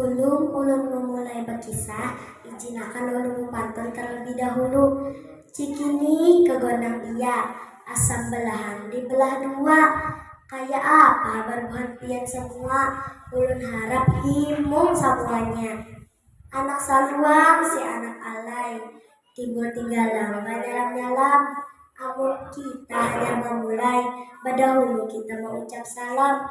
Sebelum ulun memulai berkisah, izinakan ulun pantun terlebih dahulu. Cikini ke gondang ia, asam belahan dibelah dua. Kayak apa berhentian semua, ulun harap himung semuanya. Anak saluang si anak alay, timbul tinggalan nyalam-nyalam. Amun kita hanya memulai, berdahulu kita mengucap salam.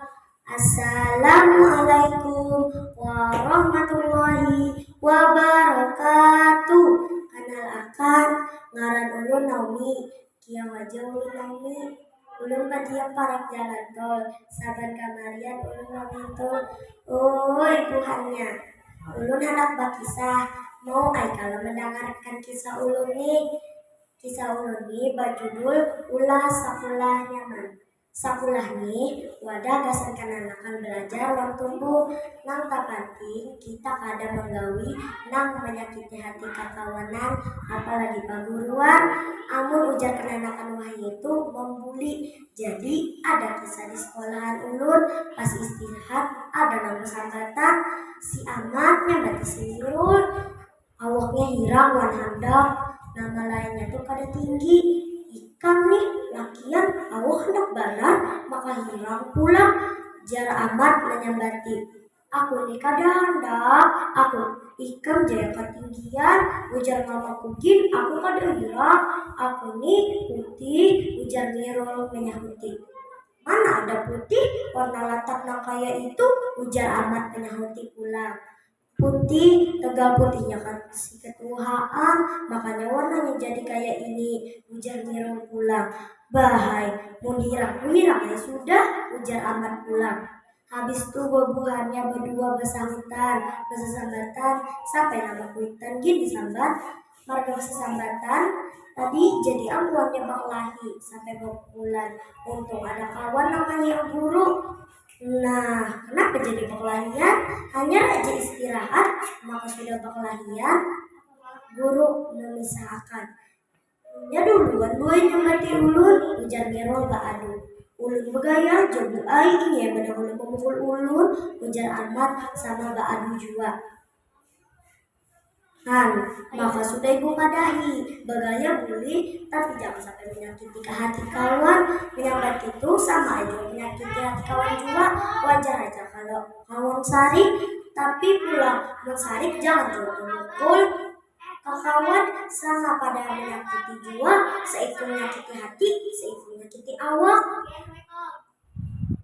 Assalamualaikum warahmatullahi wabarakatuh. Kenal akan ngaran ulun Naomi, kia wajah ulun Naomi. Ulun badiam parap jalan tol, saban kamarian ulun Naomi tol. Oi Tuhannya, ulun hendak berkisah. Mau ai kalau mendengarkan kisah ulun nih. Kisah ulun nih berjudul Ulah Sakulah Nyaman. Sakulah nih wadah gasan kananakan belajar wang tumbuh. Nang tak penting kita kadang menggawi nang menyakiti hati kakawanan, apalagi paguruan. Amun ujar kananakan wahyu itu membuli. Jadi ada kisah di sekolahan ulun pas istirahat ada nama sangkatan si Ahmad nyambati si Nurul. Awaknya hirang wan handap, nama lainnya tuh kada tinggi. Ikam nih lakian awak hendak banar maka hirang pula. Jar amat menyambati, aku nih kada handap, aku ikam jaya ketinggian. Ujar mama kugin aku kada hirang, aku nih putih. Ujar Nirul menyahuti, mana ada putih warna latak nang kaya itu. Ujar amat menyahuti pula, putih tegal putihnya kan si ketuhaan, makanya warnanya jadi kayak ini. Ujar Nirul pula, bahai mun hirang ya sudah. Ujar amat pula. Habis tu buah-buahannya berdua bersambatan sampai nama kuitan gini sambat. Marga bersambatan tadi jadi ambuannya baklahi sampai bulan. Untung ada kawan namanya guru. Nah, kenapa jadi perkelahian? Hanya aja istirahat, maka sudah perkelahian. Guru memisahkan. Ya duluan gue nyambati ulun. Ujar Nirul gak adu. Ulun begaya, jobu ai ini yang benar-benar memukul ulun. Ujar Ahmad sama gak adu juga. Maka sudah ibu padahi, begaya boleh, tapi jangan sampai menyakiti ke hati kawan. Menyambat itu sama aja menyakiti hati kawan juga. Wajar aja kalau kawan sarik, tapi pulang mensarik jangan juga memukul ke kawan. Sama pada menyakiti jiwa, seitu menyakiti hati, seitu menyakiti awak.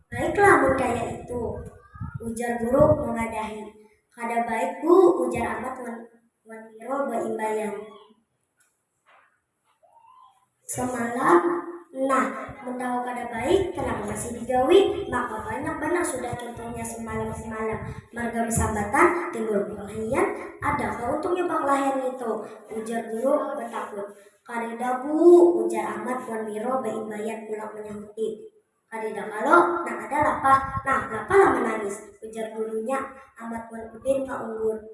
Baiklah mun kayak itu, ujar guru mengadahi. Kada baik bu, ujar Ahmad Nirul berimbayan. Semalam, nah, mentahu kada baik, kenapa masih digawi? Maka banyak sudah contohnya semalam. Marga bersambatan, timbul perkelahian, ada keuntungnya perkelahian itu. Ujar guru bertakut. Karida bu, ujar Ahmad Nirul berimbayan pulang menyahuti. Karida kalau, nah ada lapah, nah lapah menangis. Ujar gurunya, Ahmad Udin keunggur.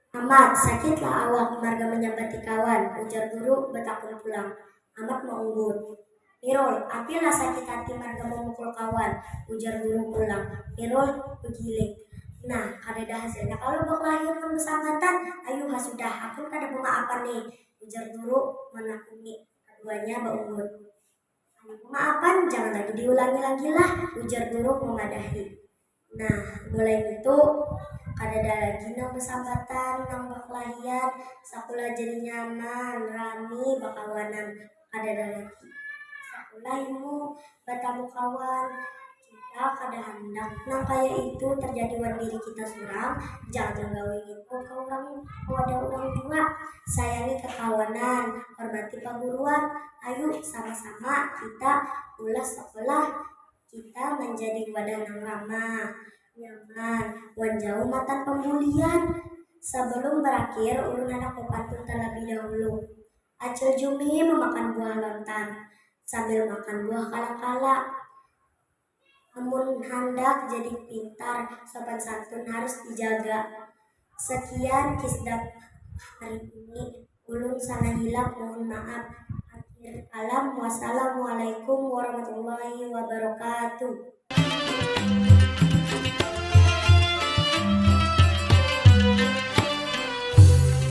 Amat, sakitlah awak, marga menyambati kawan. Ujar guru bertakun pulang. Amat mengunggur. Nirul, apilah sakit hati marga memukul kawan. Ujar guru pulang. Nirul begiling. Nah, kareda hasilnya kalau berkelahian bersangkatan, ayo sudah, aku kada bunga apa nih. Ujar guru menakuni. Keduanya beunggur. Maafan, jangan lagi diulangi lagi lah. Ujar guru memadahi. Nah, mulai itu kada ada lagi nang bersambatan, nang berkelahian. Sakulah jadi nyaman, rami, bakawanan. Kada ada lagi. Sakulah ilmu, bertamu kawan. Kita kada hendak nang kaya itu terjadi wan diri kita surang. Jangan gawe itu ke orang, ada orang juga. Sayangi kekawanan, hormati paguruan. Ayo sama-sama kita ulas sekolah. Kita menjadi wadah nang ramah, nyaman, wan jauh matan pembulian. Sebelum berakhir, ulun hendak pantun terlebih dahulu. Acil Jumi memakan buah lontar, sambil makan buah kala-kala. Amun hendak jadi pintar, sopan santun harus dijaga. Sekian kisah hari ini, ulun salah hilap mohon maaf. Akhir kalam, wassalamualaikum warahmatullahi wabarakatuh.